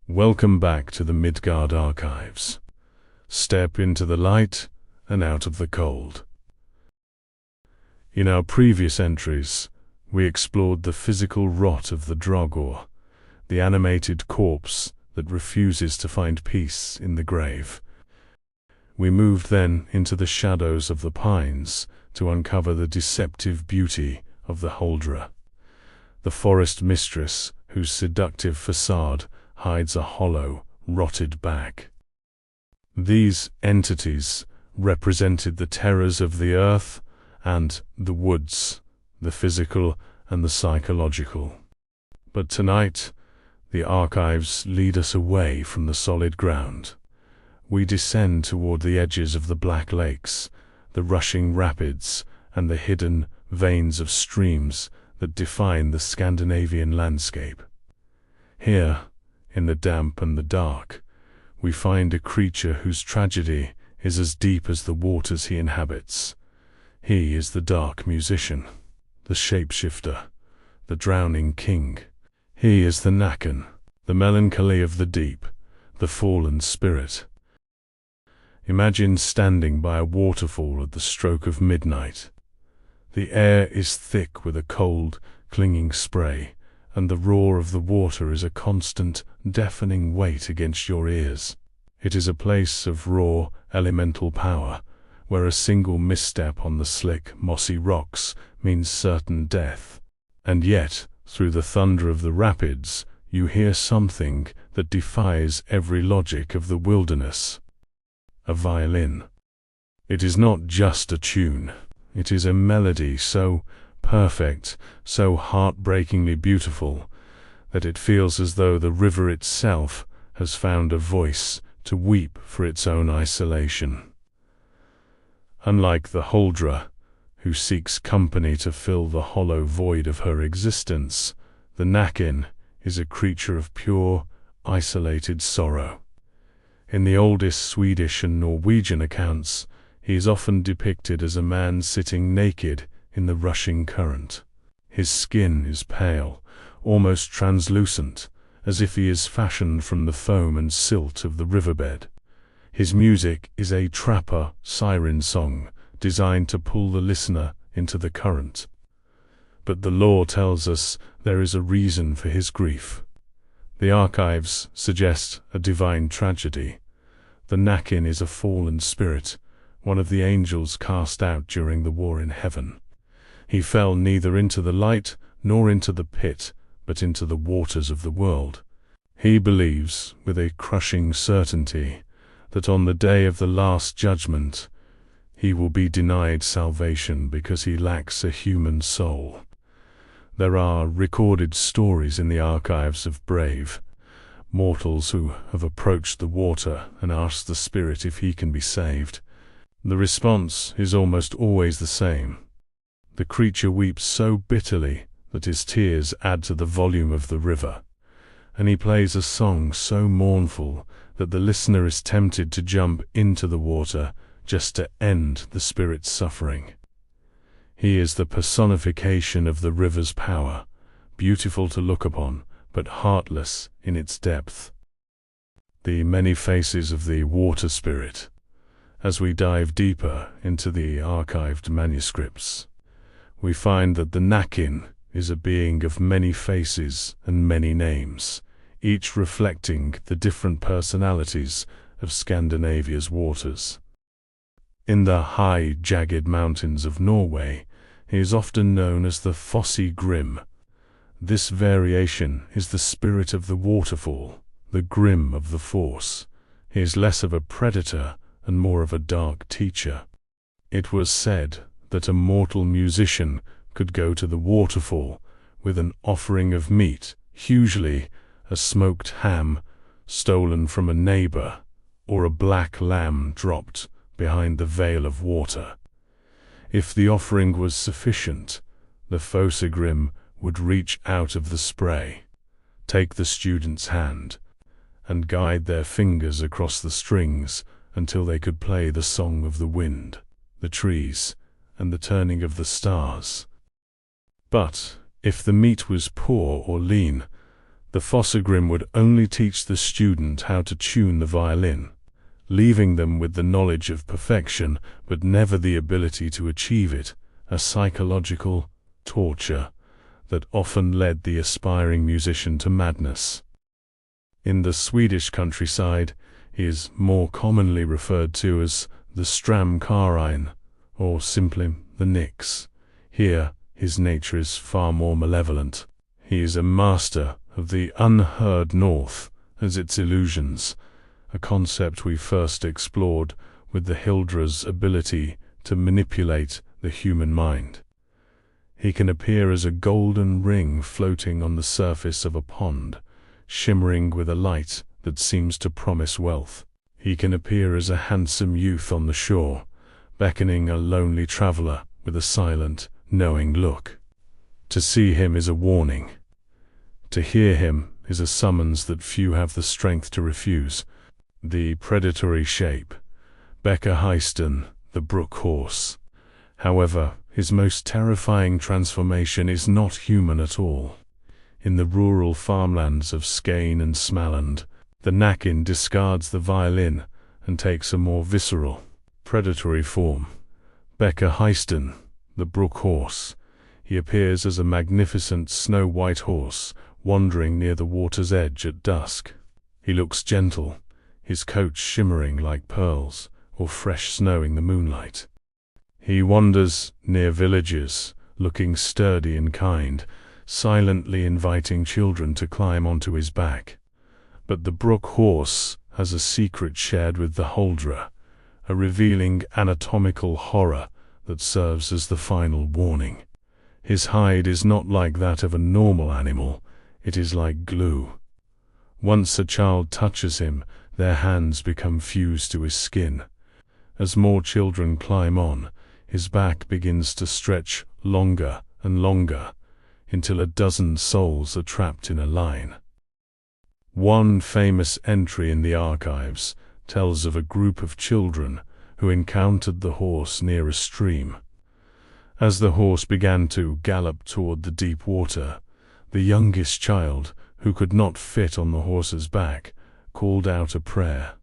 Welcome back to the Midgard Archives. Step into the light and out of the cold. In our previous entries, we explored the physical rot of the Draugr, the animated corpse that refuses to find peace in the grave. We moved then into the shadows of the pines to uncover the deceptive beauty of the Huldra, the forest mistress whose seductive facade hides a hollow, rotted back. These entities represented the terrors of the earth and the woods, the physical and the psychological. But tonight, the archives lead us away from the solid ground. We descend toward the edges of the black lakes, the rushing rapids, and the hidden veins of streams that define the Scandinavian landscape. Here, in the damp and the dark, we find a creature whose tragedy is as deep as the waters he inhabits. He is the dark musician, the shapeshifter, the drowning king. He is the Näcken, the melancholy of the deep, the fallen spirit. Imagine standing by a waterfall at the stroke of midnight. The air is thick with a cold, clinging spray, and the roar of the water is a constant, deafening weight against your ears. It is a place of raw, elemental power, where a single misstep on the slick, mossy rocks means certain death. And yet, through the thunder of the rapids, you hear something that defies every logic of the wilderness. A violin. It is not just a tune. It is a melody so perfect, so heartbreakingly beautiful, that it feels as though the river itself has found a voice to weep for its own isolation. Unlike the Huldra, who seeks company to fill the hollow void of her existence, the Näcken is a creature of pure, isolated sorrow. In the oldest Swedish and Norwegian accounts, he is often depicted as a man sitting naked in the rushing current. His skin is pale, almost translucent, as if he is fashioned from the foam and silt of the riverbed. His music is a trapper siren song designed to pull the listener into the current. But the lore tells us there is a reason for his grief. The archives suggest a divine tragedy. The Näcken is a fallen spirit, one of the angels cast out during the war in heaven. He fell neither into the light nor into the pit, but into the waters of the world. He believes, with a crushing certainty, that on the day of the last judgment, he will be denied salvation because he lacks a human soul. There are recorded stories in the archives of brave mortals who have approached the water and asked the spirit if he can be saved. The response is almost always the same. The creature weeps so bitterly that his tears add to the volume of the river, and he plays a song so mournful that the listener is tempted to jump into the water just to end the spirit's suffering. He is the personification of the river's power, beautiful to look upon, but heartless in its depth. The many faces of the water spirit. As we dive deeper into the archived manuscripts, we find that the Näcken is a being of many faces and many names, each reflecting the different personalities of Scandinavia's waters. In the high, jagged mountains of Norway, he is often known as the Fosse Grim. This variation is the spirit of the waterfall, the Grim of the Force. He is less of a predator and more of a dark teacher. It was said that a mortal musician could go to the waterfall with an offering of meat, usually a smoked ham stolen from a neighbor, or a black lamb dropped behind the veil of water. If the offering was sufficient, the Fossegrim would reach out of the spray, take the student's hand, and guide their fingers across the strings until they could play the song of the wind, the trees, and the turning of the stars. But if the meat was poor or lean, The Fossegrim would only teach the student how to tune the violin, leaving them with the knowledge of perfection but never the ability to achieve it, a psychological torture that often led the aspiring musician to madness. In the Swedish countryside, he is more commonly referred to as the Stramkarlen, or simply the Nix. Here, his nature is far more malevolent. He is a master of the unheard north as its illusions, a concept we first explored with the Huldra's ability to manipulate the human mind. He can appear as a golden ring floating on the surface of a pond, shimmering with a light that seems to promise wealth. He can appear as a handsome youth on the shore, beckoning a lonely traveler with a silent, knowing look. To see him is a warning. To hear him is a summons that few have the strength to refuse. The predatory shape, Bäckahästen, the Brook Horse. However, his most terrifying transformation is not human at all. In the rural farmlands of Skåne and Småland, the Näcken discards the violin and takes a more visceral, predatory form. Bäckahästen, the Brook Horse. He appears as a magnificent snow-white horse wandering near the water's edge at dusk. He looks gentle, his coat shimmering like pearls or fresh snow in the moonlight. He wanders near villages, looking sturdy and kind, silently inviting children to climb onto his back. But the Brook Horse has a secret shared with the Huldra, a revealing anatomical horror that serves as the final warning. His hide is not like that of a normal animal, it is like glue. Once a child touches him, their hands become fused to his skin. As more children climb on, his back begins to stretch longer and longer, until a dozen souls are trapped in a line. One famous entry in the archives tells of a group of children who encountered the horse near a stream. As the horse began to gallop toward the deep water, the youngest child, who could not fit on the horse's back, called out a prayer.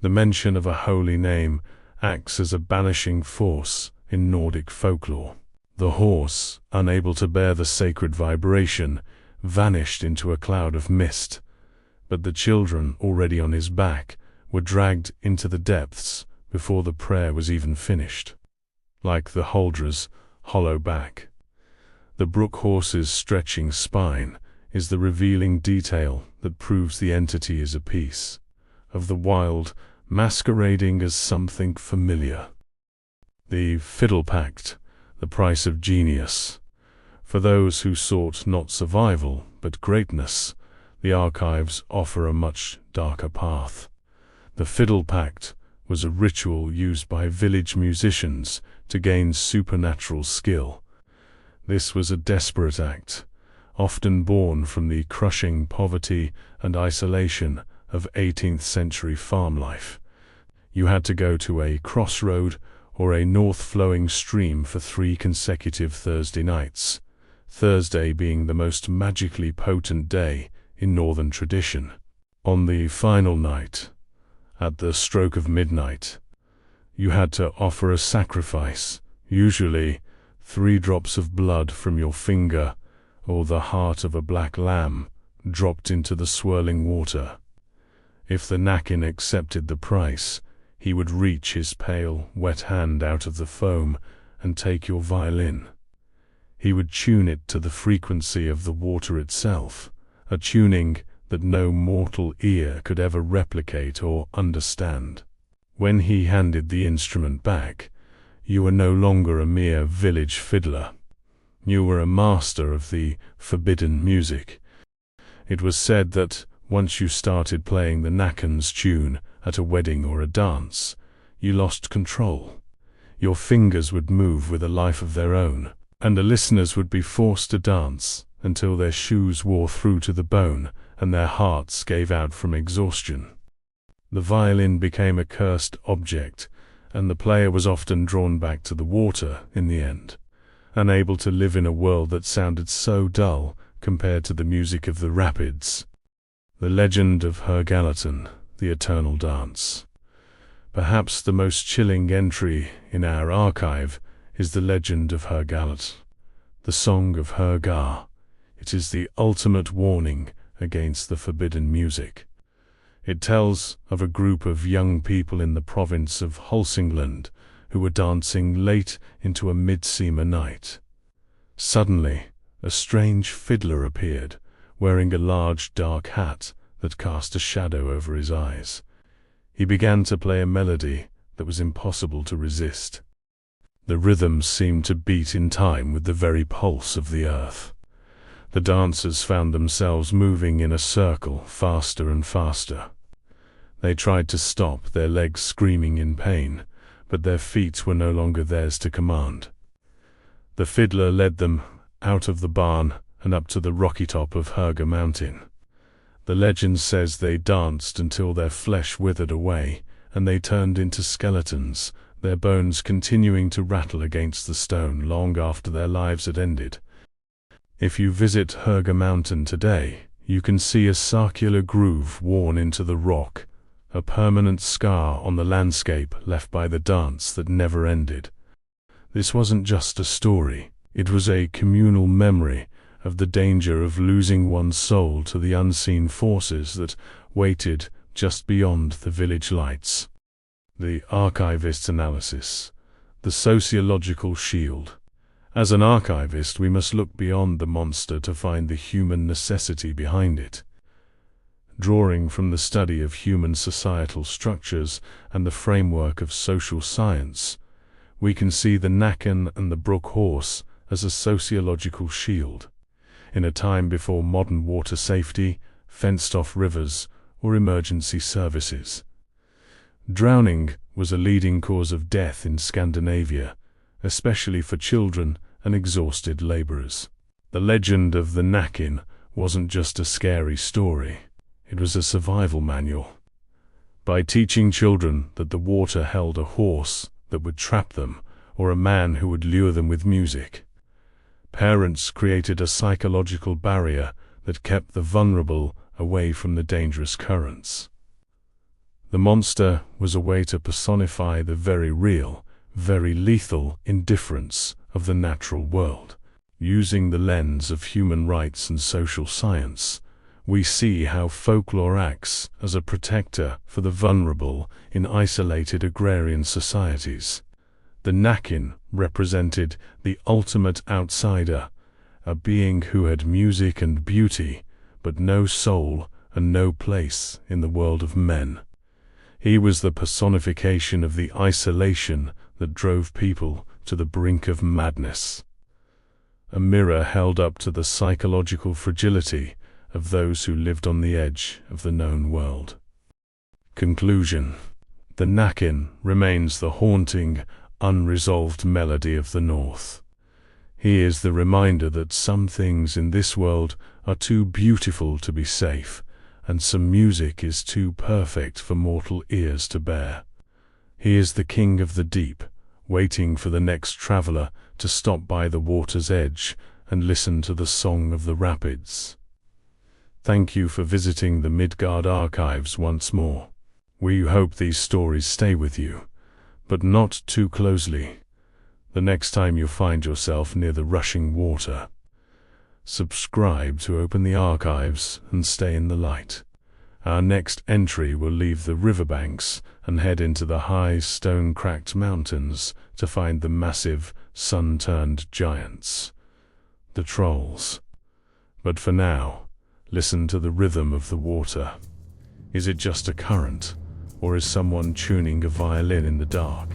The mention of a holy name acts as a banishing force in Nordic folklore. The horse, unable to bear the sacred vibration, vanished into a cloud of mist, but the children, already on his back, were dragged into the depths before the prayer was even finished. Like the Huldra's hollow back, the Brook Horse's stretching spine is the revealing detail that proves the entity is a piece of the wild, masquerading as something familiar. The Fiddle-Pact, the price of genius. For those who sought not survival, but greatness, the archives offer a much darker path. The Fiddle-Pact was a ritual used by village musicians to gain supernatural skill. This was a desperate act, often born from the crushing poverty and isolation of 18th century farm life. You had to go to a crossroad or a north-flowing stream for 3 consecutive Thursday nights, Thursday being the most magically potent day in northern tradition. On the final night, at the stroke of midnight, you had to offer a sacrifice, usually 3 drops of blood from your finger or the heart of a black lamb dropped into the swirling water. If the Näcken accepted the price, he would reach his pale, wet hand out of the foam and take your violin. He would tune it to the frequency of the water itself, a tuning that no mortal ear could ever replicate or understand. When he handed the instrument back, you were no longer a mere village fiddler. You were a master of the forbidden music. It was said that once you started playing the Näcken's tune at a wedding or a dance, you lost control. Your fingers would move with a life of their own, and the listeners would be forced to dance until their shoes wore through to the bone and their hearts gave out from exhaustion. The violin became a cursed object, and the player was often drawn back to the water in the end, unable to live in a world that sounded so dull compared to the music of the rapids. The legend of Hårgalåten, the eternal dance. Perhaps the most chilling entry in our archive is the legend of Hårgalåten, the song of Hårgar. It is the ultimate warning against the forbidden music. It tells of a group of young people in the province of Hälsingland who were dancing late into a midsummer night. Suddenly, a strange fiddler appeared, wearing a large dark hat that cast a shadow over his eyes. He began to play a melody that was impossible to resist. The rhythm seemed to beat in time with the very pulse of the earth. The dancers found themselves moving in a circle faster and faster. They tried to stop, their legs screaming in pain, but their feet were no longer theirs to command. The fiddler led them out of the barn and up to the rocky top of Hårga mountain. The legend says they danced until their flesh withered away and they turned into skeletons, their bones continuing to rattle against the stone long after their lives had ended. If you visit Hårga mountain today, you can see a circular groove worn into the rock, a permanent scar on the landscape left by the dance that never ended. This wasn't just a story, it was a communal memory of the danger of losing one's soul to the unseen forces that waited just beyond the village lights. The Archivist's analysis, the sociological shield. As an archivist, we must look beyond the monster to find the human necessity behind it. Drawing from the study of human societal structures and the framework of social science, we can see the Näcken and the Brook Horse as a sociological shield. In a time before modern water safety, fenced-off rivers, or emergency services. Drowning was a leading cause of death in Scandinavia, especially for children and exhausted laborers. The legend of the Näcken wasn't just a scary story, it was a survival manual. By teaching children that the water held a horse that would trap them, or a man who would lure them with music, parents created a psychological barrier that kept the vulnerable away from the dangerous currents. The monster was a way to personify the very real, very lethal indifference of the natural world. Using the lens of human rights and social science, we see how folklore acts as a protector for the vulnerable in isolated agrarian societies. The Näcken represented the ultimate outsider, a being who had music and beauty, but no soul and no place in the world of men. He was the personification of the isolation that drove people to the brink of madness. A mirror held up to the psychological fragility of those who lived on the edge of the known world. Conclusion. The Näcken remains the haunting, unresolved melody of the North. He is the reminder that some things in this world are too beautiful to be safe, and some music is too perfect for mortal ears to bear. He is the king of the deep, waiting for the next traveler to stop by the water's edge and listen to the song of the rapids. Thank you for visiting the Midgard Archives once more. We hope these stories stay with you, but not too closely. The next time you find yourself near the rushing water, subscribe to Open the Archives and stay in the light. Our next entry will leave the riverbanks and head into the high stone-cracked mountains to find the massive, sun-turned giants, the trolls. But for now, listen to the rhythm of the water. Is it just a current, or is someone tuning a violin in the dark?